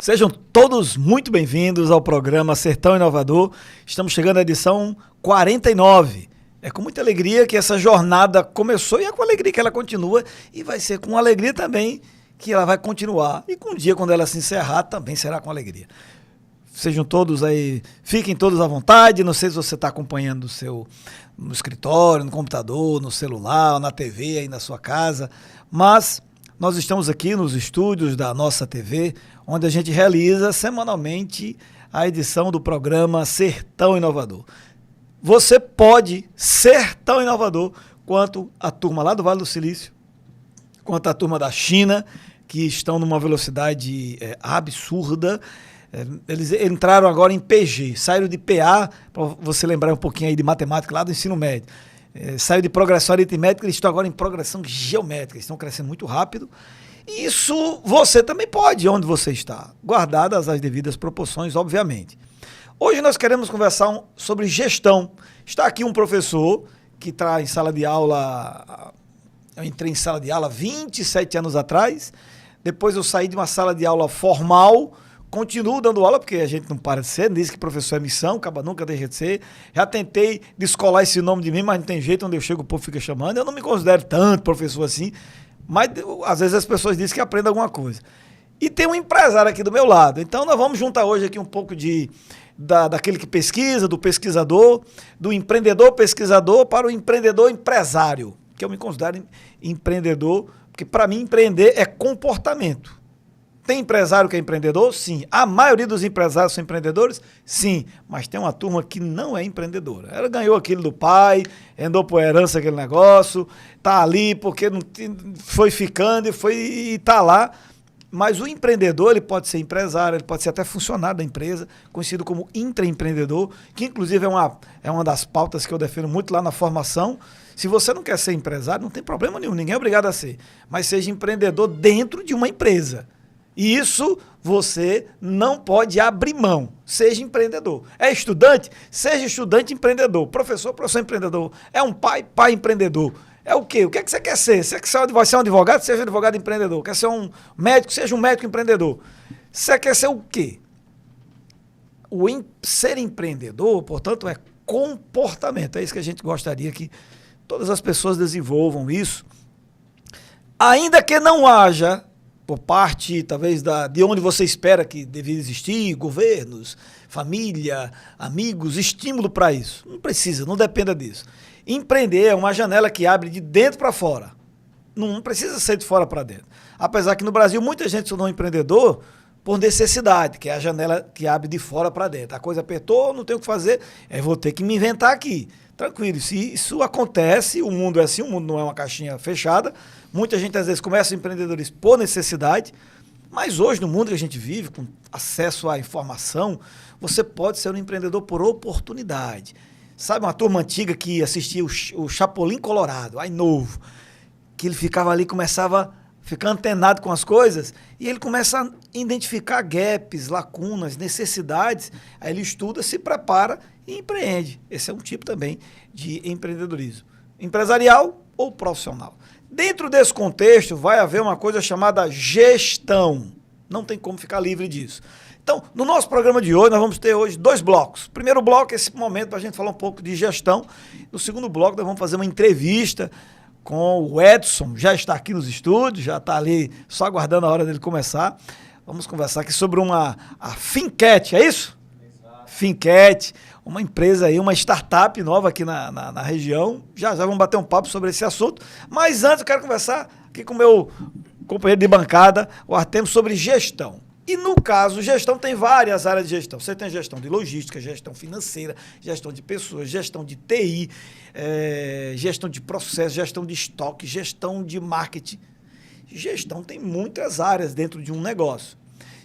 Sejam todos muito bem-vindos ao programa Sertão Inovador. Estamos chegando à edição 49. É com muita alegria que essa jornada começou e é com alegria que ela continua e vai ser com alegria também que ela vai continuar. E com um dia, quando ela se encerrar, também será com alegria. Sejam todos aí, fiquem todos à vontade. Não sei se você está acompanhando no escritório, no computador, no celular, na TV, aí na sua casa, mas nós estamos aqui nos estúdios da nossa TV, onde a gente realiza semanalmente a edição do programa Sertão Inovador. Você pode ser tão inovador quanto a turma lá do Vale do Silício, quanto a turma da China, que estão numa velocidade absurda. Eles entraram agora em PG, saíram de PA, para você lembrar um pouquinho aí de matemática lá do ensino médio. Saiu de progressão aritmética, eles estão agora em progressão geométrica, estão crescendo muito rápido. E isso você também pode, onde você está, guardadas as devidas proporções, obviamente. Hoje nós queremos conversar sobre gestão. Está aqui um professor que está em sala de aula. Eu entrei em sala de aula 27 anos atrás, depois eu saí de uma sala de aula formal, continuo dando aula, porque a gente não para de ser, diz que professor é missão, acaba nunca deixa de ser. Já tentei descolar esse nome de mim, mas não tem jeito, onde eu chego o povo fica chamando. Eu não me considero tanto professor assim, mas às vezes as pessoas dizem que aprendem alguma coisa. E tem um empresário aqui do meu lado, então nós vamos juntar hoje aqui um pouco daquele que pesquisa, do pesquisador, do empreendedor pesquisador para o empreendedor empresário, que eu me considero empreendedor, porque para mim empreender é comportamento. Tem empresário que é empreendedor? Sim. A maioria dos empresários são empreendedores? Sim. Mas tem uma turma que não é empreendedora. Ela ganhou aquilo do pai, andou por herança aquele negócio, tá ali porque não foi ficando e tá lá. Mas o empreendedor, ele pode ser empresário, ele pode ser até funcionário da empresa, conhecido como intraempreendedor, que inclusive é uma das pautas que eu defendo muito lá na formação. Se você não quer ser empresário, não tem problema nenhum, ninguém é obrigado a ser. Mas seja empreendedor dentro de uma empresa. E isso você não pode abrir mão. Seja empreendedor. É estudante? Seja estudante empreendedor. Professor empreendedor. É um pai empreendedor. É o quê? O que é que você quer ser? Você quer ser um advogado? Seja um advogado empreendedor. Quer ser um médico? Seja um médico empreendedor. Você quer ser o quê? Ser empreendedor, portanto, é comportamento. É isso que a gente gostaria que todas as pessoas desenvolvam isso. Ainda que não haja, por parte, talvez, de onde você espera que deveria existir, governos, família, amigos, estímulo para isso. Não precisa, não dependa disso. Empreender é uma janela que abre de dentro para fora. Não precisa ser de fora para dentro. Apesar que no Brasil muita gente se tornou empreendedor por necessidade, que é a janela que abre de fora para dentro. A coisa apertou, não tenho o que fazer, vou ter que me inventar aqui. Tranquilo, se isso acontece, o mundo é assim, o mundo não é uma caixinha fechada. Muita gente às vezes começa empreendedorismo por necessidade, mas hoje no mundo que a gente vive, com acesso à informação, você pode ser um empreendedor por oportunidade. Sabe uma turma antiga que assistia o Chapolin Colorado, aí novo, que ele ficava ali, começava a ficar antenado com as coisas, e ele começa a identificar gaps, lacunas, necessidades, aí ele estuda, se prepara e empreende. Esse é um tipo também de empreendedorismo. Empresarial ou profissional. Dentro desse contexto, vai haver uma coisa chamada gestão. Não tem como ficar livre disso. Então, no nosso programa de hoje, nós vamos ter hoje 2 blocos. O primeiro bloco é esse momento para a gente falar um pouco de gestão. No segundo bloco, nós vamos fazer uma entrevista com o Edson, já está aqui nos estúdios, já está ali só aguardando a hora dele começar. Vamos conversar aqui sobre a Fincat, é isso? Exato. Fincat, uma empresa aí, uma startup nova aqui na região. Já vamos bater um papo sobre esse assunto. Mas antes eu quero conversar aqui com o meu companheiro de bancada, o Artemio, sobre gestão. E no caso, gestão tem várias áreas de gestão. Você tem gestão de logística, gestão financeira, gestão de pessoas, gestão de TI, gestão de processo, gestão de estoque, gestão de marketing. Gestão tem muitas áreas dentro de um negócio.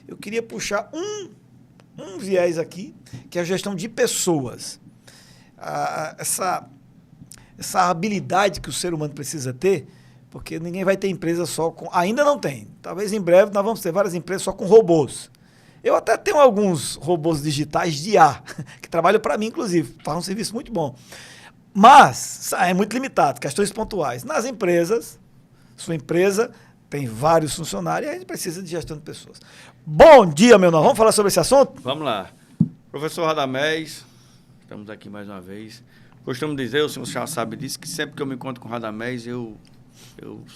Eu queria puxar um viés aqui, que é a gestão de pessoas. Essa habilidade que o ser humano precisa ter, porque ninguém vai ter empresa só com... Ainda não tem. Talvez em breve nós vamos ter várias empresas só com robôs. Eu até tenho alguns robôs digitais de IA, que trabalham para mim, inclusive. Faz um serviço muito bom. Mas é muito limitado, questões pontuais. Nas empresas, sua empresa tem vários funcionários e a gente precisa de gestão de pessoas. Bom dia, meu nome. Vamos falar sobre esse assunto? Vamos lá. Professor Radamés, estamos aqui mais uma vez. Costumo dizer, o senhor já sabe disso, que sempre que eu me encontro com o Radamés, eu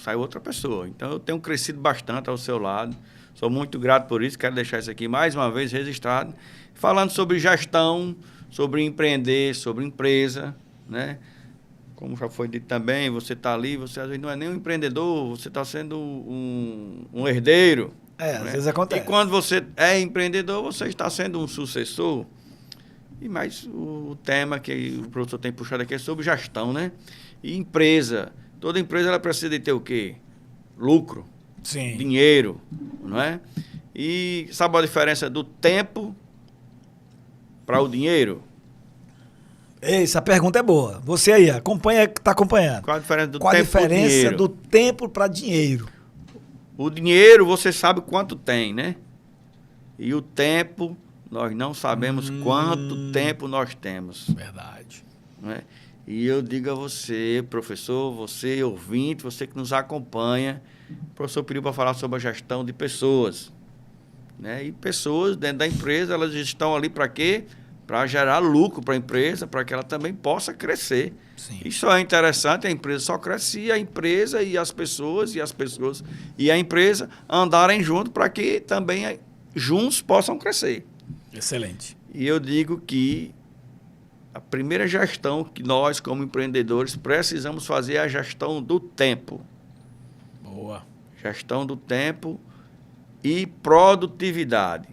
saio outra pessoa. Então, eu tenho crescido bastante ao seu lado. Sou muito grato por isso. Quero deixar isso aqui mais uma vez registrado. Falando sobre gestão, sobre empreender, sobre empresa, né? Como já foi dito também, você está ali, você às vezes não é nem um empreendedor, você está sendo um herdeiro. Às né? vezes acontece. E quando você é empreendedor, você está sendo um sucessor. E mais o tema que o professor tem puxado aqui é sobre gestão, né? E empresa. Toda empresa ela precisa de ter o quê? Lucro. Sim. Dinheiro, não é? E sabe a diferença do tempo para o dinheiro? Essa pergunta é boa. Você aí, acompanha, está acompanhando. Qual a diferença do Qual a tempo para o diferença dinheiro? do tempo para dinheiro? O dinheiro, você sabe quanto tem, né? E o tempo, nós não sabemos quanto tempo nós temos. Verdade. Não é? E eu digo a você, professor, você ouvinte, você que nos acompanha, o professor pediu para falar sobre a gestão de pessoas. Né? E pessoas dentro da empresa, elas estão ali para quê? Para gerar lucro para a empresa, para que ela também possa crescer. Sim. Isso é interessante, a empresa só cresce se a empresa e as pessoas e a empresa andarem juntos para que também juntos possam crescer. Excelente. E eu digo que a primeira gestão que nós, como empreendedores, precisamos fazer é a gestão do tempo. Boa. Gestão do tempo e produtividade.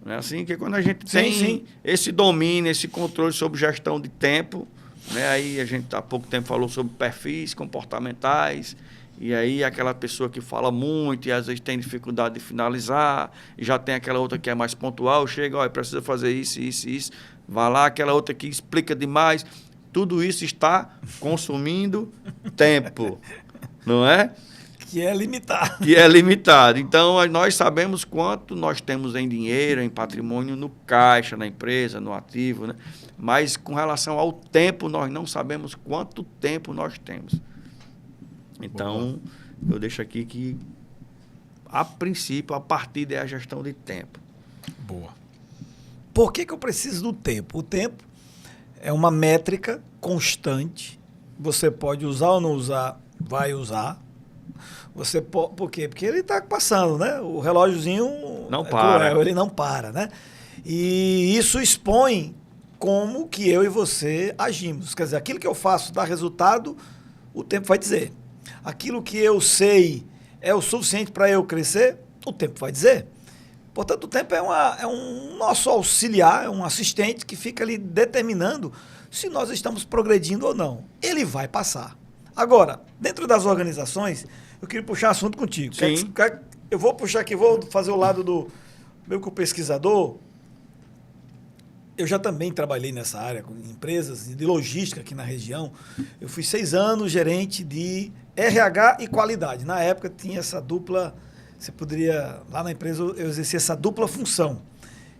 Não é assim que quando a gente tem esse domínio, esse controle sobre gestão de tempo, né? Aí a gente há pouco tempo falou sobre perfis comportamentais, e aí aquela pessoa que fala muito e às vezes tem dificuldade de finalizar, e já tem aquela outra que é mais pontual, chega, olha, precisa fazer isso, isso, isso, vai lá, aquela outra que explica demais. Tudo isso está consumindo tempo, não é? Que é limitado. Que é limitado. Então, nós sabemos quanto nós temos em dinheiro, em patrimônio, no caixa, na empresa, no ativo, né? Mas com relação ao tempo, nós não sabemos quanto tempo nós temos. Então, eu deixo aqui que, a princípio, a partida é a gestão de tempo. Boa. Por que eu preciso do tempo? O tempo é uma métrica constante. Você pode usar ou não usar, vai usar. Você pode, por quê? Porque ele está passando, né? O relógiozinho não para. Cruel, ele não para, né? E isso expõe como que eu e você agimos. Quer dizer, aquilo que eu faço dá resultado, o tempo vai dizer. Aquilo que eu sei é o suficiente para eu crescer, o tempo vai dizer. Portanto, o tempo é um nosso auxiliar, é um assistente que fica ali determinando se nós estamos progredindo ou não. Ele vai passar. Agora, dentro das organizações, eu queria puxar um assunto contigo. Sim. Eu vou puxar aqui, vou fazer o lado do meu pesquisador. Eu já também trabalhei nessa área, com empresas de logística aqui na região. Eu fui 6 anos gerente de RH e qualidade. Na época tinha essa dupla, você poderia, lá na empresa eu exercia essa dupla função.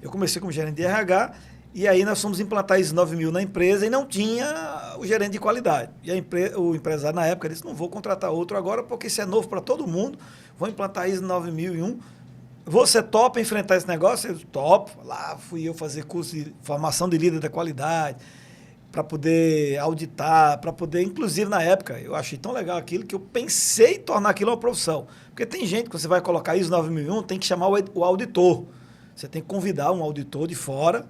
Eu comecei como gerente de RH e aí nós fomos implantar ISO 9000 na empresa e não tinha o gerente de qualidade. E o empresário na época disse, não vou contratar outro agora porque isso é novo para todo mundo, vou implantar ISO 9001. Você topa enfrentar esse negócio? Eu topo. Lá fui eu fazer curso de formação de líder da qualidade, para poder auditar, para poder, inclusive na época, eu achei tão legal aquilo que eu pensei em tornar aquilo uma profissão. Porque tem gente que você vai colocar ISO 9001, tem que chamar o auditor. Você tem que convidar um auditor de fora,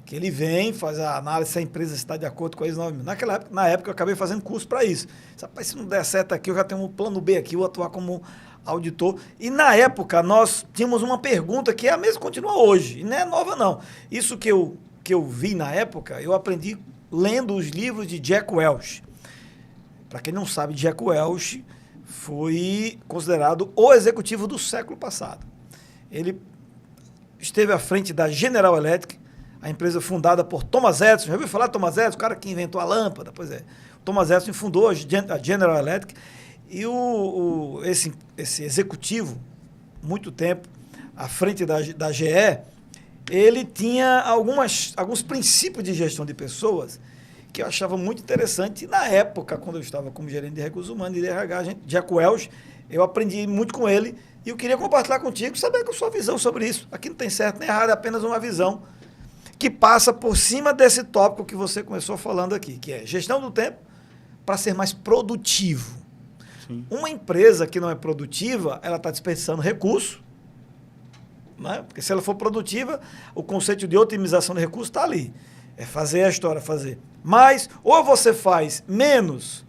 que ele vem, faz a análise se a empresa está de acordo com a ISO 9000. Na época eu acabei fazendo curso para isso. Rapaz, se não der certo aqui, eu já tenho um plano B aqui, eu vou atuar como auditor. E na época nós tínhamos uma pergunta que é a mesma, continua hoje, e não é nova não. Isso que eu vi na época, eu aprendi lendo os livros de Jack Welch. Para quem não sabe, Jack Welch foi considerado o executivo do século passado. Ele esteve à frente da General Electric, a empresa fundada por Thomas Edison. Já ouviu falar de Thomas Edison? O cara que inventou a lâmpada? Pois é. Thomas Edison fundou a General Electric e esse executivo, muito tempo à frente da GE, ele tinha alguns princípios de gestão de pessoas que eu achava muito interessante. E na época, quando eu estava como gerente de recursos humanos e de RH, Jack Welch, Eu aprendi muito com ele e eu queria compartilhar contigo, saber a sua visão sobre isso. Aqui não tem certo nem errado, é apenas uma visão que passa por cima desse tópico que você começou falando aqui, que é gestão do tempo para ser mais produtivo. Sim. Uma empresa que não é produtiva, ela está desperdiçando recurso, né? Porque se ela for produtiva, o conceito de otimização de recursos está ali. É fazer a história, fazer. Mas, ou você faz menos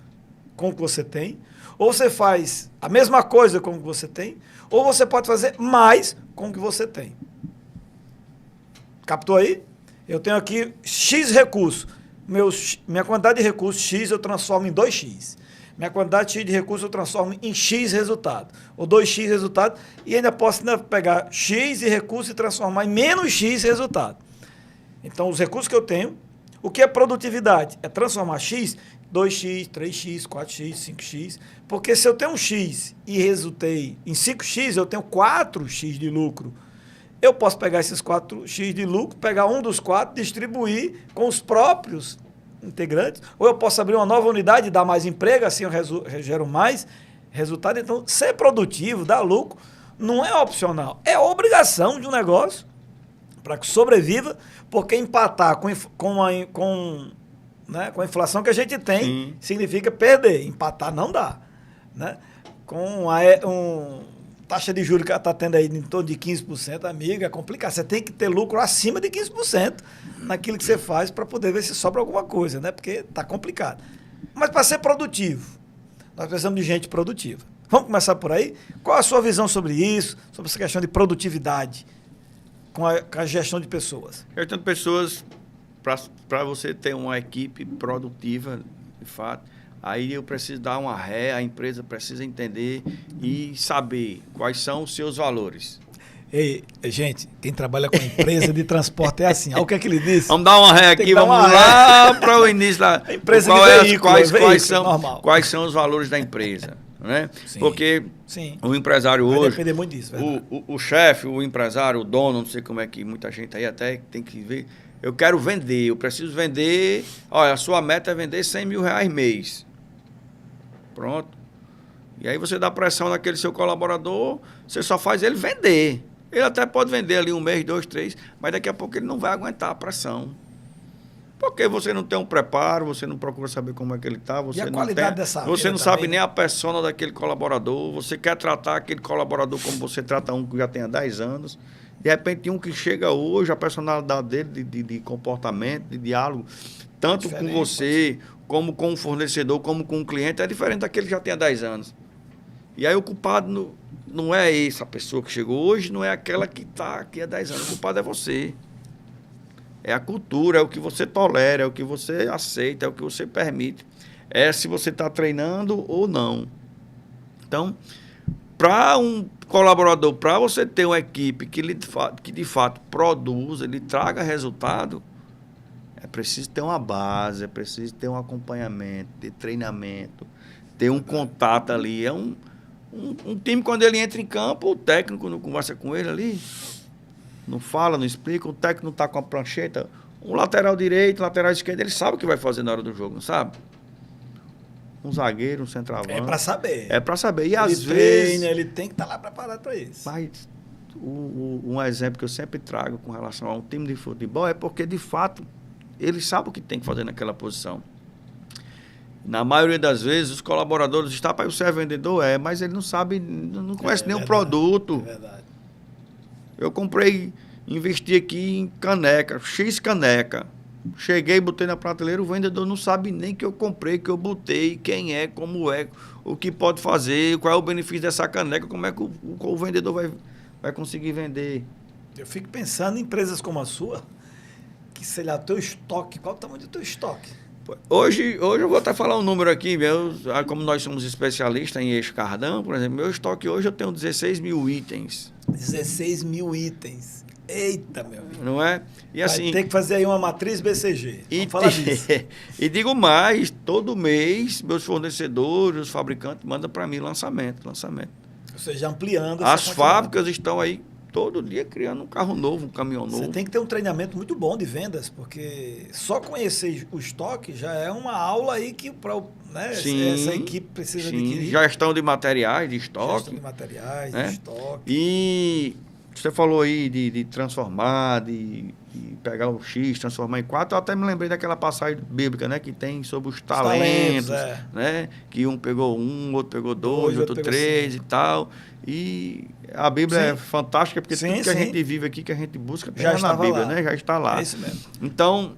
com o que você tem, ou você faz a mesma coisa com o que você tem, ou você pode fazer mais com o que você tem. Captou aí? Eu tenho aqui X recursos. Minha quantidade de recursos X eu transformo em 2X. Minha quantidade X de recursos eu transformo em X resultado. Ou 2X resultado. E ainda posso pegar X de recursos e transformar em menos X resultado. Então, os recursos que eu tenho, o que é produtividade? É transformar X, 2X, 3X, 4X, 5X. Porque se eu tenho um X e resultei em 5X, eu tenho 4X de lucro. Eu posso pegar esses 4X de lucro, pegar um dos 4, distribuir com os próprios integrantes, ou eu posso abrir uma nova unidade e dar mais emprego, assim eu gero mais resultado. Então, ser produtivo, dar lucro, não é opcional, é obrigação de um negócio para que sobreviva, porque empatar com a inflação que a gente tem, significa perder. Empatar não dá. Né? Com taxa de juros que ela está tendo aí em torno de 15%, amiga, é complicado. Você tem que ter lucro acima de 15% naquilo que você faz para poder ver se sobra alguma coisa, né? Porque está complicado. Mas para ser produtivo, nós precisamos de gente produtiva. Vamos começar por aí? Qual a sua visão sobre isso, sobre essa questão de produtividade com a gestão de pessoas? Gestão de pessoas, para você ter uma equipe produtiva, de fato, aí eu preciso dar uma ré, a empresa precisa entender e saber quais são os seus valores. Ei, gente, quem trabalha com empresa de transporte é assim. Olha o que é que ele disse. Vamos dar uma ré aqui, vamos lá para o início da empresa de veículo, quais são os valores da empresa, né? Sim, porque sim. O empresário hoje, vai depender muito disso, o chefe, o empresário, o dono, não sei como é que muita gente aí até tem que ver. Eu quero vender, eu preciso vender. Olha, a sua meta é vender R$100 mil mês. Pronto. E aí você dá pressão naquele seu colaborador, você só faz ele vender. Ele até pode vender ali 1 mês, 2, 3, mas daqui a pouco ele não vai aguentar a pressão. Porque você não tem um preparo, você não procura saber como é que ele está, você não sabe nem a persona daquele colaborador, você quer tratar aquele colaborador como você trata um que já tem há 10 anos. De repente, um que chega hoje, a personalidade dele de comportamento, de diálogo, tanto com você, como com o fornecedor, como com o cliente, é diferente daquele que já tem há 10 anos. E aí o culpado não é essa pessoa que chegou hoje, não é aquela que está aqui há 10 anos. O culpado é você. É a cultura, é o que você tolera, é o que você aceita, é o que você permite. É se você está treinando ou não. Então, para um colaborador, para você ter uma equipe que de fato produza, ele traga resultado, é preciso ter uma base, é preciso ter um acompanhamento, ter treinamento, ter um contato ali. É um time, quando ele entra em campo, o técnico não conversa com ele ali, não fala, não explica, o técnico não está com a prancheta. Um lateral direito, lateral esquerdo, ele sabe o que vai fazer na hora do jogo, não sabe? Um zagueiro, um centroavante. É para saber. É para saber. E ele às vezes... ele tem que estar lá preparado para isso. Mas um exemplo que eu sempre trago com relação a um time de futebol é porque, de fato, ele sabe o que tem que fazer naquela posição. Na maioria das vezes, os colaboradores estão para você é vendedor, mas ele não sabe, não conhece nenhum produto. É verdade. Eu comprei, investi aqui em caneca, X caneca. Cheguei, botei na prateleira, o vendedor não sabe nem que eu comprei, que eu botei, quem é, como é, o que pode fazer, qual é o benefício dessa caneca, como é que o vendedor vai conseguir vender. Eu fico pensando em empresas como a sua, que, sei lá, teu estoque, qual é o tamanho do teu estoque? Hoje eu vou até falar um número aqui, como nós somos especialistas em eixo cardão, por exemplo, meu estoque hoje eu tenho 16 mil itens. 16 mil itens. Eita, meu amigo. Não é? E assim, vai ter que fazer aí uma matriz BCG. Vamos falar disso. E digo mais, todo mês, meus fornecedores, os fabricantes, mandam para mim lançamento. Ou seja, ampliando as fábricas estão aí todo dia criando um carro novo, um caminhão novo. Você tem que ter um treinamento muito bom de vendas, porque só conhecer o estoque já é uma aula aí que né, essa equipe precisa adquirir. Gestão de materiais, de estoque. Gestão de materiais, de estoque. E você falou aí de transformar, de pegar o X, transformar em 4. Eu até me lembrei daquela passagem bíblica, né? Que tem sobre os talentos, né? Que um pegou 1, outro pegou 2, outro 3 e tal. E a Bíblia é fantástica, porque tudo que a gente vive aqui, que a gente busca, já está na Bíblia, né? Já está lá. É isso mesmo. Então,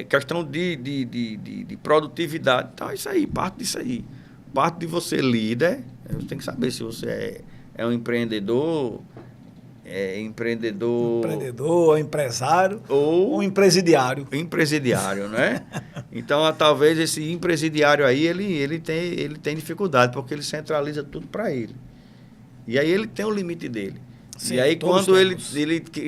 questão de produtividade. Então, é isso aí, parte disso aí. Parte de você líder, você tem que saber se você é um empreendedor, empresário ou empresidiário. Empresidiário, né? Então, talvez esse empresidiário aí, ele tem dificuldade, porque ele centraliza tudo para ele. E aí ele tem o limite dele. Sim, e aí, quando ele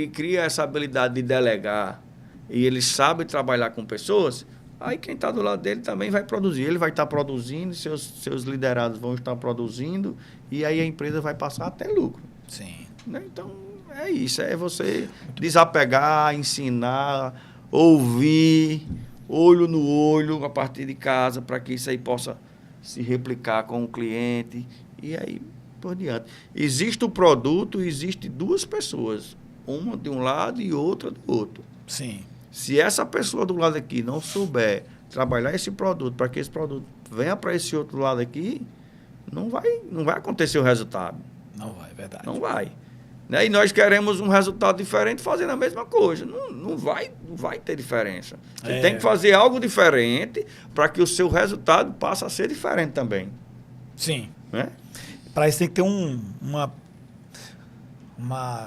cria essa habilidade de delegar e ele sabe trabalhar com pessoas, aí quem está do lado dele também vai produzir. Ele vai estar produzindo, seus liderados vão estar produzindo, e aí a empresa vai passar até lucro. Sim. Né? Então, é isso. É você desapegar, ensinar, ouvir, olho no olho, a partir de casa, para que isso aí possa se replicar com o cliente. E aí, por diante. Existe o produto, existe duas pessoas. Uma de um lado e outra do outro. Sim. Se essa pessoa do lado aqui não souber trabalhar esse produto, para que esse produto venha para esse outro lado aqui, não vai acontecer o resultado. Não vai, é verdade. Não vai. Né? E nós queremos um resultado diferente fazendo a mesma coisa. Não vai ter diferença. Você tem que fazer algo diferente para que o seu resultado passe a ser diferente também. Sim. Né? Para isso tem que ter uma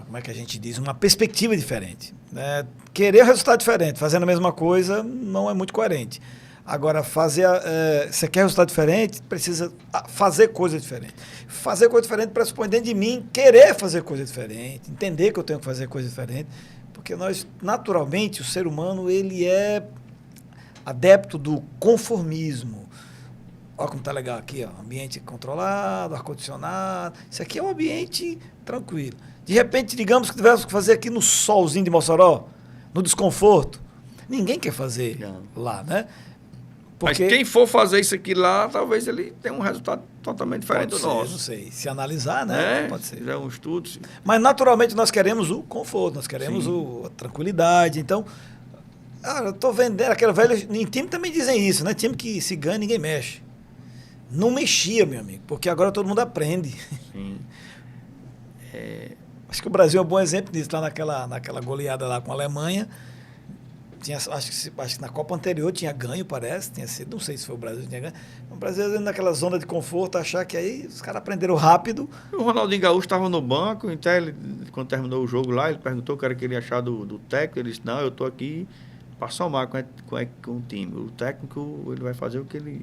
como é que a gente diz? Uma perspectiva diferente. Né? Querer resultado diferente, fazendo a mesma coisa, não é muito coerente. Agora, você quer resultado diferente, precisa fazer coisa diferente. Fazer coisa diferente pressupõe dentro de mim querer fazer coisa diferente, entender que eu tenho que fazer coisa diferente, porque nós, naturalmente, o ser humano, ele é adepto do conformismo. Olha como tá legal aqui, ó, ambiente controlado, ar-condicionado, isso aqui é um ambiente tranquilo. De repente, digamos que tivéssemos que fazer aqui no solzinho de Mossoró, no desconforto, ninguém quer fazer lá, né? Porque mas quem for fazer isso aqui lá, talvez ele tenha um resultado totalmente diferente do nosso. Não sei. Se analisar, né? Pode ser. Fizer um estudo. Mas, naturalmente, nós queremos o conforto, nós queremos a tranquilidade. Então, eu estou vendendo aquela velha... Em time também dizem isso, né? Time que se ganha, ninguém mexe. Não mexia, meu amigo, porque agora todo mundo aprende. Sim. Acho que o Brasil é um bom exemplo disso. Lá naquela goleada lá com a Alemanha... Acho que na Copa anterior tinha ganho, parece, tinha sido, não sei se foi o Brasil que tinha ganho. O Brasil naquela zona de conforto, achar que aí os caras aprenderam rápido. O Ronaldinho Gaúcho estava no banco, então quando terminou o jogo lá, ele perguntou o que era que ele ia achar do técnico, ele disse, não, eu estou aqui para somar com o time. O técnico, ele vai fazer o que ele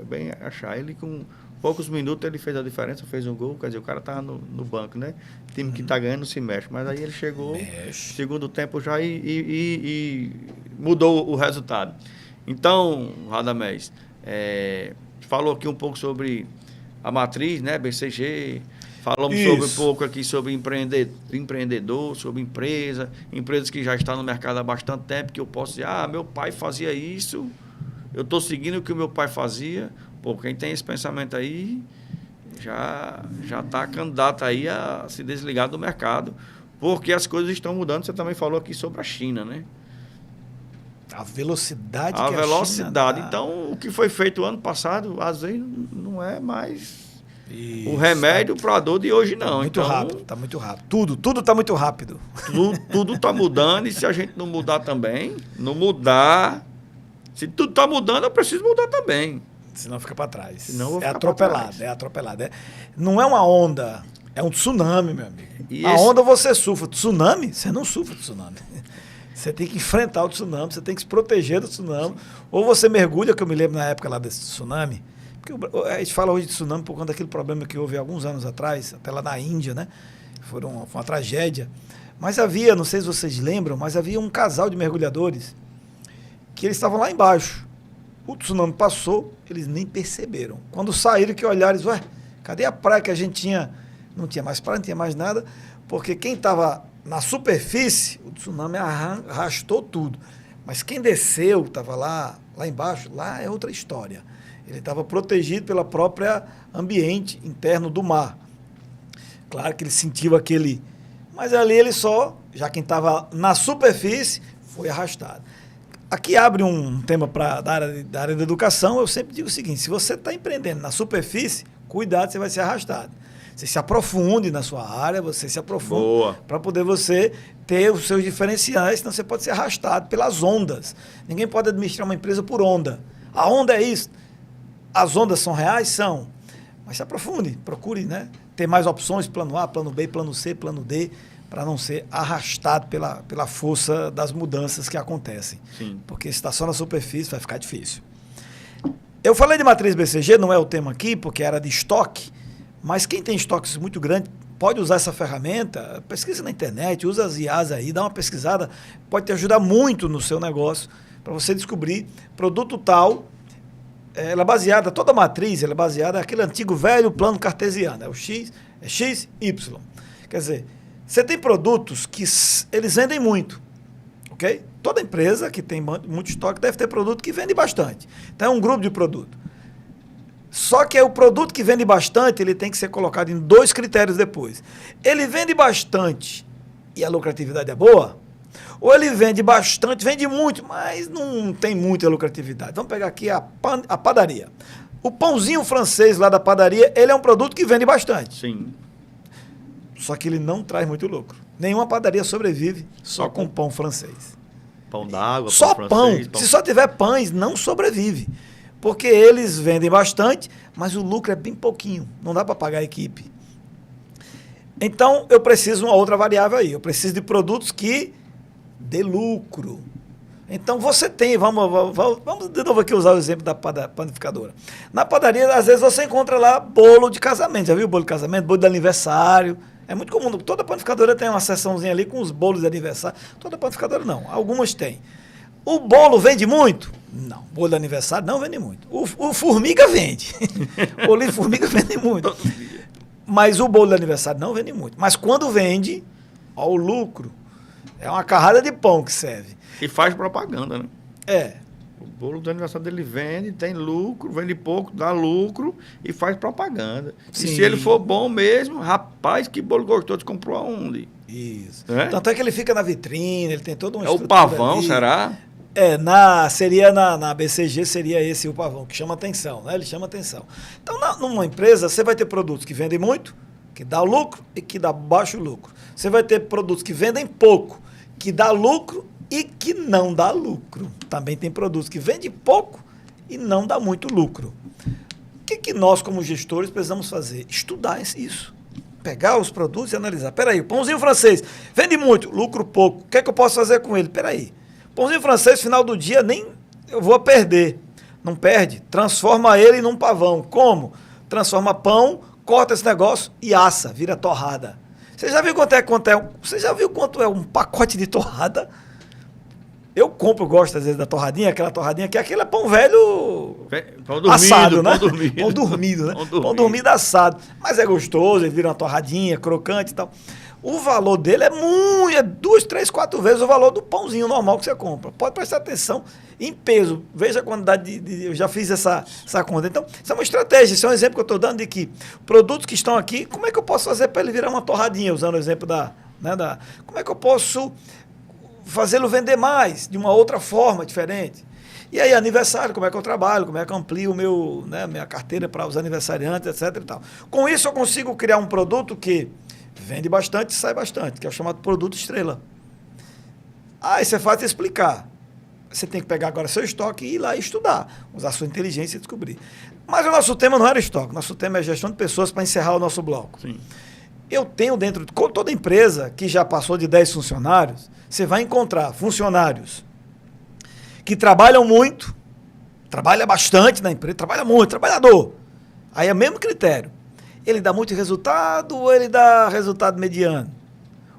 bem achar. Ele, com poucos minutos, ele fez a diferença, fez um gol, quer dizer, o cara estava no banco, né? O time que está ganhando se mexe, mas aí ele chegou, segundo tempo já, e mudou o resultado. Então, Radamés, falou aqui um pouco sobre a matriz, né, BCG, falamos um pouco aqui sobre empreendedor, sobre empresas que já estão no mercado há bastante tempo, que eu posso dizer, meu pai fazia isso, eu estou seguindo o que o meu pai fazia. Pô, quem tem esse pensamento aí já está candidato aí a se desligar do mercado, porque as coisas estão mudando. Você também falou aqui sobre a China, né? A velocidade que a China dá. Então, o que foi feito ano passado, às vezes, não é mais o remédio para a dor de hoje, não. Muito rápido, está muito rápido. Tudo está muito rápido. Tudo está mudando, e se a gente não mudar também, se tudo está mudando, eu preciso mudar também. Senão fica para trás. Senão vou ficar atropelado. É atropelado. Não é uma onda, é um tsunami, meu amigo. Onda você sufre. Tsunami, você não sofre tsunami. Você tem que enfrentar o tsunami, você tem que se proteger do tsunami. Ou você mergulha, que eu me lembro na época lá desse tsunami. Porque a gente fala hoje de tsunami por conta daquele problema que houve alguns anos atrás, até lá na Índia, né? Foi uma tragédia. Mas havia, não sei se vocês lembram, mas havia um casal de mergulhadores que eles estavam lá embaixo. O tsunami passou, eles nem perceberam. Quando saíram, que olharam, cadê a praia que a gente tinha? Não tinha mais praia, não tinha mais nada. Porque quem estava na superfície, o tsunami arrastou tudo. Mas quem desceu, estava lá embaixo, lá é outra história. Ele estava protegido pela própria ambiente interno do mar. Claro que ele sentiu aquele... Mas ali ele só, já quem estava na superfície, foi arrastado. Aqui abre um tema da área da educação. Eu sempre digo o seguinte: se você está empreendendo na superfície, cuidado, você vai ser arrastado. Você se aprofunde na sua área, você se aprofunde para poder você ter os seus diferenciais, senão você pode ser arrastado pelas ondas. Ninguém pode administrar uma empresa por onda. A onda é isso. As ondas são reais? São. Mas se aprofunde, procure, né, ter mais opções, plano A, plano B, plano C, plano D, para não ser arrastado pela força das mudanças que acontecem. Sim. Porque se está só na superfície, vai ficar difícil. Eu falei de matriz BCG, não é o tema aqui, porque era de estoque, mas quem tem estoques muito grandes pode usar essa ferramenta, pesquisa na internet, usa as IAs aí, dá uma pesquisada, pode te ajudar muito no seu negócio, para você descobrir produto tal. Ela é baseada, toda a matriz, ela é baseada naquele antigo velho plano cartesiano, é o X, é X, Y. Quer dizer, você tem produtos que eles vendem muito, ok? Toda empresa que tem muito estoque deve ter produto que vende bastante. Então é um grupo de produto. Só que o produto que vende bastante, ele tem que ser colocado em 2 critérios depois. Ele vende bastante e a lucratividade é boa? Ou ele vende bastante, vende muito, mas não tem muita lucratividade? Vamos pegar aqui a padaria. O pãozinho francês lá da padaria, ele é um produto que vende bastante. Sim. Só que ele não traz muito lucro. Nenhuma padaria sobrevive só com pão francês. Pão d'água, só pão francês, pão. Se só tiver pães, não sobrevive. Porque eles vendem bastante, mas o lucro é bem pouquinho. Não dá para pagar a equipe. Então, eu preciso de uma outra variável aí. Eu preciso de produtos que dê lucro. Então, você tem... Vamos de novo aqui usar o exemplo da panificadora. Na padaria, às vezes, você encontra lá bolo de casamento. Já viu bolo de casamento? Bolo de aniversário. É muito comum. Toda panificadora tem uma seçãozinha ali com os bolos de aniversário. Toda panificadora não. Algumas têm. O bolo vende muito? Não. Bolo de aniversário não vende muito. O formiga vende. O bolo de formiga vende muito. Mas o bolo de aniversário não vende muito. Mas quando vende, ó, o lucro. É uma carrada de pão que serve. E faz propaganda, né? É. O bolo do aniversário dele vende, tem lucro, vende pouco, dá lucro e faz propaganda. Sim. E se ele for bom mesmo, rapaz, que bolo gostoso, comprou aonde? Isso. É? Tanto é que ele fica na vitrine, ele tem toda uma É o pavão, ali. Será? Seria na BCG, seria esse o pavão, que chama atenção, né? Ele chama atenção. Então, numa empresa, você vai ter produtos que vendem muito, que dá lucro e que dá baixo lucro. Você vai ter produtos que vendem pouco, que dá lucro e que não dá lucro. Também tem produtos que vendem pouco e não dá muito lucro. O que nós, como gestores, precisamos fazer? Estudar isso. Pegar os produtos e analisar. Peraí, o pãozinho francês vende muito, lucro pouco. O que é que eu posso fazer com ele? Peraí. Pãozinho francês, final do dia, nem eu vou perder. Não perde. Transforma ele num pavão. Como? Transforma pão, corta esse negócio e assa, vira torrada. Você já viu Você já viu quanto é um pacote de torrada? Eu gosto às vezes da torradinha, aquela torradinha que aquele é pão velho pão dormido, assado, né? Pão dormido. Pão dormido, né? Pão dormido assado. Mas é gostoso, ele vira uma torradinha, crocante e tal. O valor dele é 2, 3, 4 vezes o valor do pãozinho normal que você compra. Pode prestar atenção em peso. Veja a quantidade eu já fiz essa conta. Então, isso é uma estratégia, isso é um exemplo que eu estou dando de que produtos que estão aqui, como é que eu posso fazer para ele virar uma torradinha, usando o exemplo como é que eu posso fazê-lo vender mais, de uma outra forma diferente? E aí, aniversário, como é que eu trabalho, como é que eu amplio minha carteira para os aniversariantes, etc. E tal. Com isso, eu consigo criar um produto que vende bastante e sai bastante, que é o chamado produto estrela. Isso é fácil de explicar. Você tem que pegar agora seu estoque e ir lá e estudar, usar sua inteligência e descobrir. Mas o nosso tema não era estoque, nosso tema é gestão de pessoas, para encerrar o nosso bloco. Sim. Eu tenho dentro de toda empresa que já passou de 10 funcionários, você vai encontrar funcionários que trabalham muito, trabalha bastante na empresa, trabalha muito, trabalhador. Aí é o mesmo critério. Ele dá muito resultado ou ele dá resultado mediano?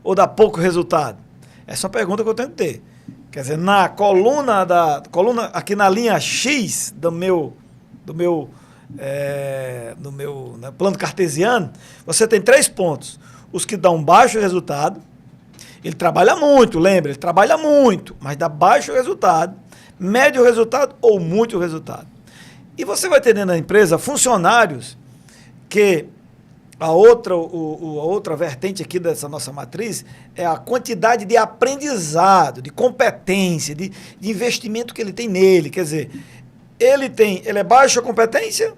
Ou dá pouco resultado? Essa é uma pergunta que eu tenho que ter. Quer dizer, na coluna aqui na linha X do meu plano cartesiano, você tem 3 pontos. os que dão baixo resultado. Ele trabalha muito, lembra? Ele trabalha muito, mas dá baixo resultado, médio resultado ou muito resultado. E você vai ter dentro da empresa funcionários que a outra vertente aqui dessa nossa matriz é a quantidade de aprendizado, de competência, de investimento que ele tem nele. Quer dizer, ele é baixa competência,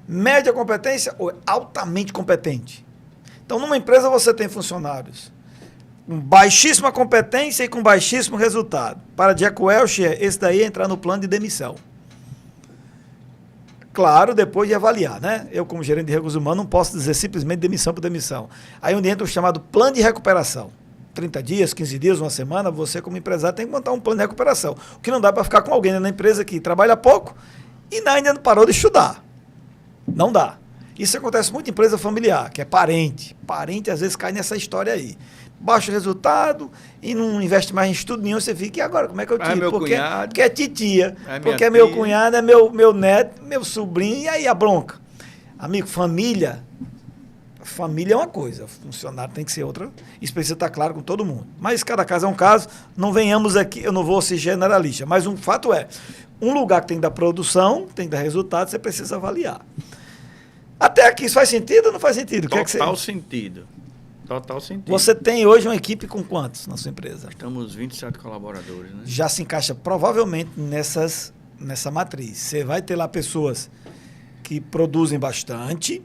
média competência ou altamente competente. Então, numa empresa você tem funcionários com baixíssima competência e com baixíssimo resultado. Para Jack Welch, esse daí é entrar no plano de demissão. Claro, depois de avaliar, né? Eu, como gerente de recursos humanos, não posso dizer simplesmente demissão por demissão. Aí onde entra o chamado plano de recuperação. 30 dias, 15 dias, uma semana, você como empresário tem que montar um plano de recuperação. O que não dá para ficar com alguém na empresa que trabalha pouco e ainda não parou de estudar. Não dá. Isso acontece muito em empresa familiar, que é parente. Parente às vezes cai nessa história aí. Baixo resultado e não investe mais em estudo nenhum, você fica, e agora, como é que eu tiro? Meu cunhado, porque é titia, porque é tia. meu cunhado, é meu neto, meu sobrinho, e aí a bronca? Amigo, família é uma coisa, funcionário tem que ser outra, isso precisa estar claro com todo mundo. Mas cada caso é um caso, não venhamos aqui, eu não vou ser generalista, mas um fato é, um lugar que tem que dar produção, tem que dar resultado, você precisa avaliar. Até aqui, isso faz sentido ou não faz sentido? Total sentido. Total sentido. Você tem hoje uma equipe com quantos na sua empresa? Estamos 27 colaboradores, né? Já se encaixa provavelmente nessa matriz. Você vai ter lá pessoas que produzem bastante,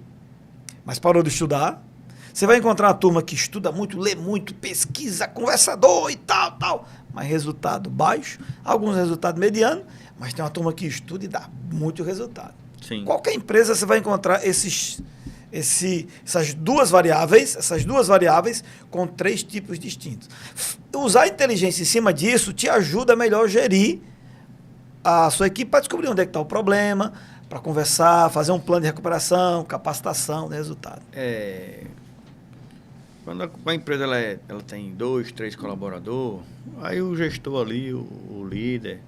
mas parou de estudar. Você vai encontrar uma turma que estuda muito, lê muito, pesquisa, conversador e tal, mas resultado baixo. Alguns resultados medianos, mas tem uma turma que estuda e dá muito resultado. Sim. Qualquer empresa você vai encontrar essas duas variáveis com 3 tipos distintos. Usar a inteligência em cima disso te ajuda a melhor gerir a sua equipe para descobrir onde é que está o problema, para conversar, fazer um plano de recuperação, capacitação, resultado. Quando a empresa ela tem 2, 3 colaboradores, aí o gestor ali, o líder,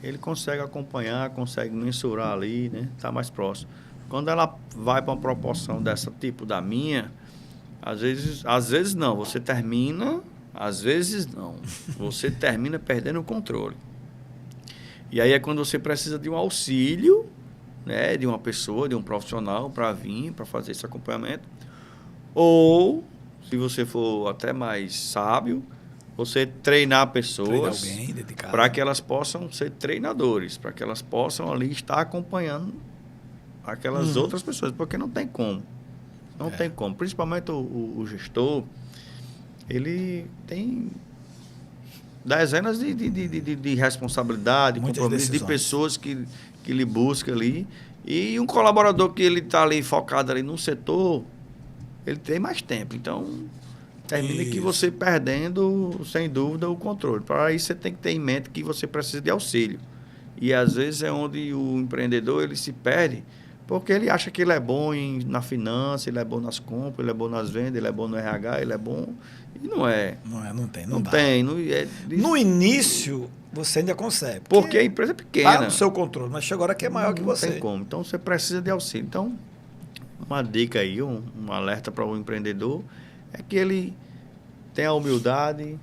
ele consegue acompanhar, consegue mensurar ali, né? Está mais próximo. Quando ela vai para uma proporção dessa tipo da minha, às vezes não, você termina, às vezes não. Você termina perdendo o controle. E aí é quando você precisa de um auxílio, né, de uma pessoa, de um profissional para vir, para fazer esse acompanhamento. Ou, se você for até mais sábio, você treinar pessoas para que elas possam ser treinadores, para que elas possam ali estar acompanhando aquelas outras pessoas, porque não tem como. Não tem como. Principalmente o gestor, ele tem dezenas de responsabilidade, compromisso de pessoas que lhe busca ali. E um colaborador que ele está ali focado ali num setor, ele tem mais tempo. Então, termina que você perdendo, sem dúvida, o controle. Para isso, você tem que ter em mente que você precisa de auxílio. E, às vezes, é onde o empreendedor ele se perde, porque ele acha que ele é bom na finança, ele é bom nas compras, ele é bom nas vendas, ele é bom no RH, ele é bom... E não é. Não tem. No início, você ainda consegue. Porque a empresa é pequena. Está no seu controle, mas chega agora que é maior que você. Não tem como. Então, você precisa de auxílio. Então, uma dica aí, um alerta para o empreendedor, é que ele tenha a humildade,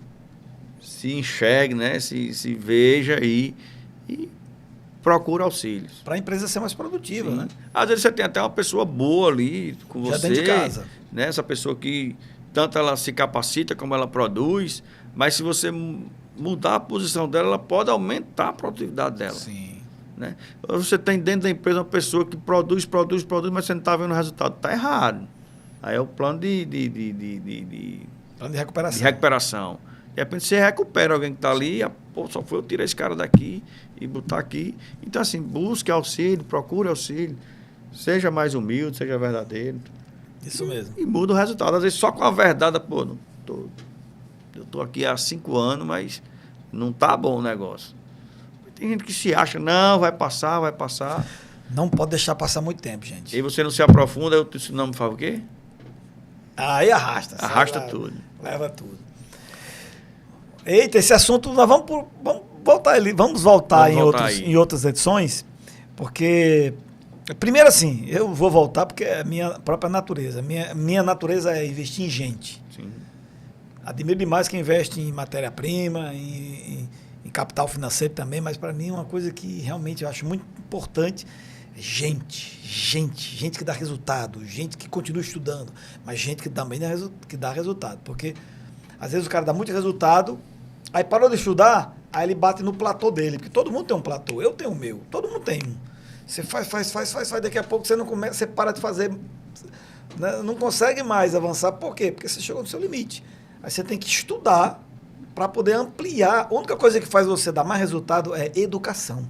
se enxergue, né? se veja e procura auxílios. Para a empresa ser mais produtiva, né? Às vezes você tem até uma pessoa boa ali com você. Já dentro de casa. Né? Essa pessoa que tanto ela se capacita como ela produz, mas se você mudar a posição dela, ela pode aumentar a produtividade dela. Sim. Né? Você tem dentro da empresa uma pessoa que produz, mas você não está vendo o resultado. Está errado. Aí é o plano de plano de recuperação. De recuperação. De repente você recupera alguém que está ali, só foi eu tirar esse cara daqui e botar aqui. Então, assim, busque auxílio, procure auxílio. Seja mais humilde, seja verdadeiro. Isso mesmo. E muda o resultado. Às vezes só com a verdade, eu estou aqui há 5 anos, mas não está bom o negócio. Tem gente que se acha, não, vai passar. Não pode deixar passar muito tempo, gente. E você não se aprofunda, eu te não me faz o quê? Aí arrasta. Arrasta tudo. Leva tudo. Eita, esse assunto, nós vamos voltar em outras edições, porque Primeiro assim, eu vou voltar porque é a minha própria natureza. Minha natureza é investir em gente. Sim. Admiro demais quem investe em matéria-prima, em capital financeiro também, mas para mim uma coisa que realmente eu acho muito importante é gente que dá resultado, gente que continua estudando, mas gente que também dá resultado. Porque às vezes o cara dá muito resultado, aí parou de estudar, aí ele bate no platô dele, porque todo mundo tem um platô, eu tenho o meu, todo mundo tem um. Você faz, daqui a pouco você não começa, você para de fazer, né, não consegue mais avançar. Por quê? Porque você chegou no seu limite. Aí você tem que estudar para poder ampliar. A única coisa que faz você dar mais resultado é educação.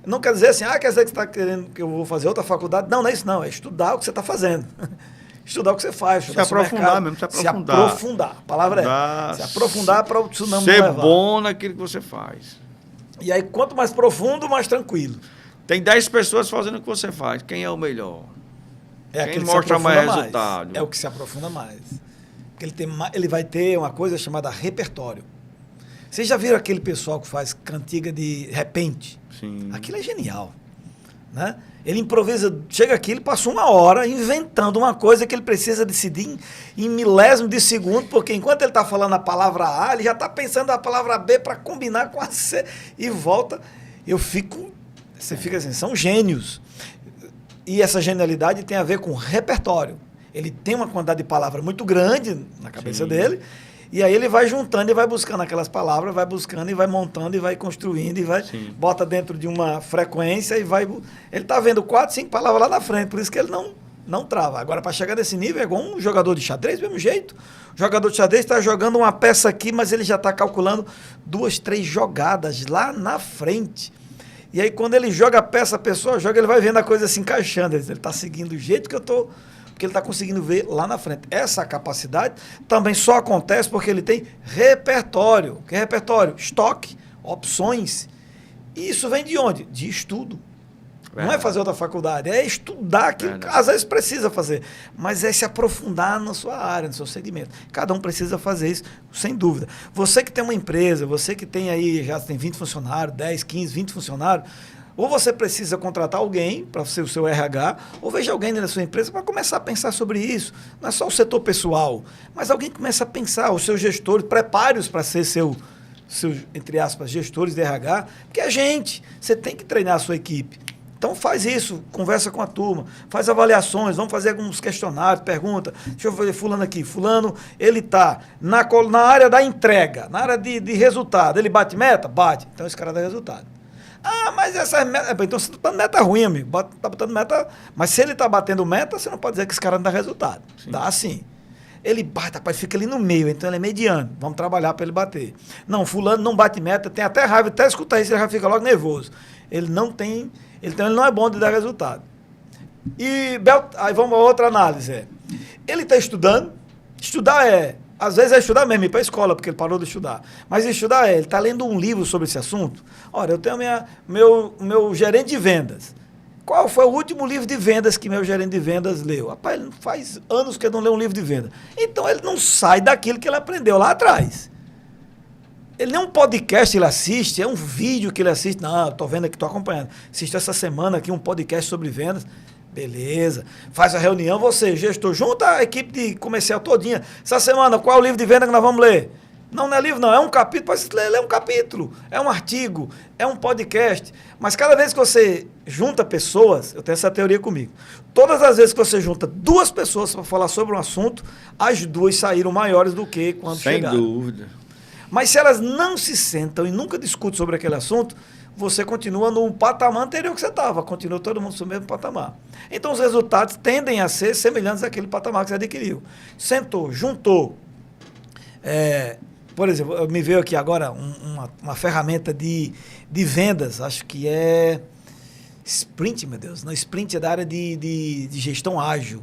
Não quer dizer assim, quer dizer que você está querendo que eu vou fazer outra faculdade. Não, não é isso não, é estudar o que você está fazendo. Estudar o que você faz. Se aprofundar mesmo, se aprofundar. Se aprofundar, a palavra é. Se aprofundar para o tsunami ser não levar. bom naquilo que você faz. E aí, quanto mais profundo, mais tranquilo. Tem 10 pessoas fazendo o que você faz. Quem é o melhor? É quem mostra mais resultado? É o que se aprofunda mais. Porque ele vai ter uma coisa chamada repertório. Vocês já viram aquele pessoal que faz cantiga de repente? Sim. Aquilo é genial. Né? Ele improvisa, chega aqui, ele passa 1 hora inventando uma coisa que ele precisa decidir em milésimo de segundo, porque enquanto ele está falando a palavra A, ele já está pensando a palavra B para combinar com a C e volta. Você fica assim, são gênios. E essa genialidade tem a ver com repertório. Ele tem uma quantidade de palavras muito grande na cabeça dele, e aí ele vai juntando e vai buscando aquelas palavras, vai buscando e vai montando e vai construindo e vai bota dentro de uma frequência e vai... Ele está vendo 4, 5 palavras lá na frente, por isso que ele não trava. Agora, para chegar nesse nível, é igual um jogador de xadrez, do mesmo jeito. O jogador de xadrez está jogando uma peça aqui, mas ele já está calculando 2, 3 jogadas lá na frente. E aí, quando ele joga a peça, a pessoa joga, ele vai vendo a coisa se encaixando. Ele está seguindo o jeito que eu estou... Porque ele está conseguindo ver lá na frente. Essa capacidade também só acontece porque ele tem repertório. O que é repertório? Estoque, opções. E isso vem de onde? De estudo. Verdade. Não é fazer outra faculdade, é estudar aquilo que às vezes precisa fazer. Mas é se aprofundar na sua área, no seu segmento. Cada um precisa fazer isso, sem dúvida. Você que tem uma empresa, você que tem aí, já tem 20 funcionários, 10, 15, 20 funcionários, ou você precisa contratar alguém para ser o seu RH, ou veja alguém na sua empresa para começar a pensar sobre isso. Não é só o setor pessoal, mas alguém que começa a pensar, os seus gestores, prepare-os para ser seus, entre aspas, gestores de RH, porque é gente, você tem que treinar a sua equipe. Então faz isso, conversa com a turma, faz avaliações, vamos fazer alguns questionários, pergunta, deixa eu ver fulano aqui, fulano, ele está na área da entrega, na área de resultado, ele bate meta? Bate, então esse cara dá resultado. Mas essa meta... Então você está botando meta ruim, amigo. Está botando meta... Mas se ele está batendo meta, você não pode dizer que esse cara não dá resultado. Sim. Dá sim. Ele bate, rapaz, fica ali no meio, então ele é mediano. Vamos trabalhar para ele bater. Não, fulano não bate meta, tem até raiva, até escutar isso, ele já fica logo nervoso. Ele não tem... Então ele não é bom de dar resultado. E aí vamos a outra análise. Ele está estudando. Estudar às vezes é estudar mesmo, ir para a escola, porque ele parou de estudar. Mas estudar ele está lendo um livro sobre esse assunto. Olha, eu tenho meu gerente de vendas. Qual foi o último livro de vendas que meu gerente de vendas leu? Rapaz, ele faz anos que ele não lê um livro de venda. Então ele não sai daquilo que ele aprendeu lá atrás. Ele nem um podcast ele assiste, é um vídeo que ele assiste. Não, estou vendo aqui, estou acompanhando. Assisti essa semana aqui um podcast sobre vendas. Beleza. Faz a reunião, você, gestor, junta a equipe de comercial todinha. Essa semana, qual é o livro de venda que nós vamos ler? Não é livro, não. É um capítulo. Pode ler um capítulo. É um artigo. É um podcast. Mas cada vez que você junta pessoas, eu tenho essa teoria comigo. Todas as vezes que você junta 2 pessoas para falar sobre um assunto, as 2 saíram maiores do que quando chegaram. Sem dúvida. Mas se elas não se sentam e nunca discutem sobre aquele assunto, você continua no patamar anterior que você estava. Continua todo mundo no mesmo patamar. Então, os resultados tendem a ser semelhantes àquele patamar que você adquiriu. Sentou, juntou. Por exemplo, me veio aqui agora uma ferramenta de vendas, acho que é Sprint, meu Deus. Não, Sprint é da área de gestão ágil.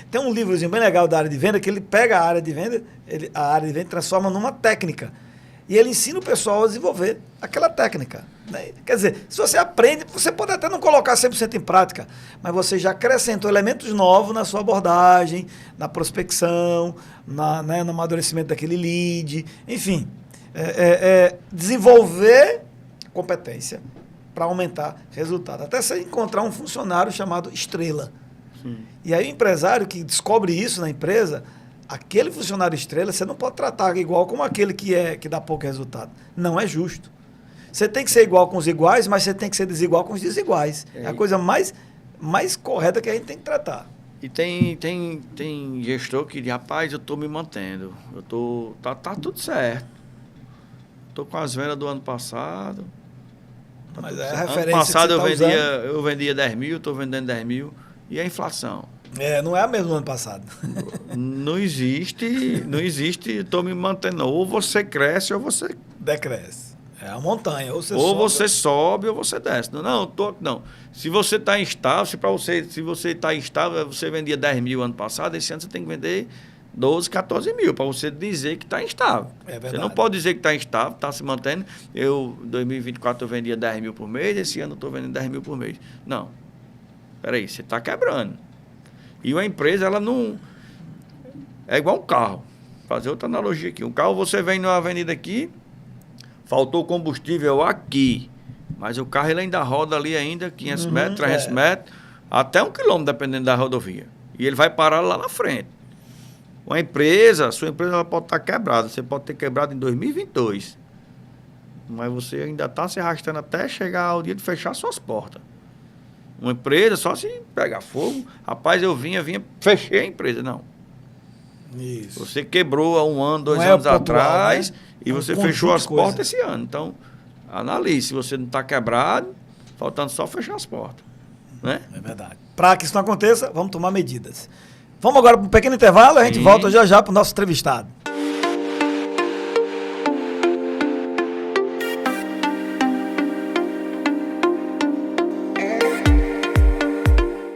Tem um livrozinho bem legal da área de venda, que ele pega a área de venda e transforma numa técnica. E ele ensina o pessoal a desenvolver aquela técnica. Né? Quer dizer, se você aprende, você pode até não colocar 100% em prática, mas você já acrescentou elementos novos na sua abordagem, na prospecção, no amadurecimento daquele lead, enfim. Desenvolver competência para aumentar resultado. Até você encontrar um funcionário chamado estrela. Sim. E aí o empresário que descobre isso na empresa, aquele funcionário estrela, você não pode tratar igual como aquele que dá pouco resultado. Não é justo. Você tem que ser igual com os iguais, mas você tem que ser desigual com os desiguais. É a coisa mais correta que a gente tem que tratar. E tem gestor que diz, rapaz, eu estou me mantendo. Tá tudo certo. Estou com as vendas do ano passado. Mas é a referência ano passado que você eu vendia 10 mil, estou vendendo 10 mil. E a inflação? Não é a mesma do ano passado. Não existe, estou me mantendo. Ou você cresce ou você... decresce. É a montanha. Ou você sobe ou você desce. Não. Se você está instável, se você está instável, você vendia 10 mil ano passado, esse ano você tem que vender 12, 14 mil, para você dizer que está instável. É verdade. Você não pode dizer que está instável, está se mantendo. Em 2024 eu vendia 10 mil por mês, esse ano eu estou vendendo 10 mil por mês. Não. Peraí, você está quebrando. E uma empresa, ela não... É igual um carro. Fazer outra analogia aqui. Um carro, você vem numa avenida aqui, faltou combustível aqui, mas o carro ele ainda roda ali ainda 500 metros, 300 metros, até 1 quilômetro, dependendo da rodovia. E ele vai parar lá na frente. Uma empresa, sua empresa ela pode estar quebrada. Você pode ter quebrado em 2022. Mas você ainda está se arrastando até chegar ao dia de fechar suas portas. Uma empresa, só se pegar fogo. Rapaz, eu vinha, fechei a empresa. Não. Isso. Você quebrou há 1 ano, 2 Não anos é pontual, atrás, né? e você fechou as portas esse ano. Então, analise. Se você não está quebrado, faltando só fechar as portas. Né? É verdade. Para que isso não aconteça, vamos tomar medidas. Vamos agora para um pequeno intervalo, a gente volta já para o nosso entrevistado.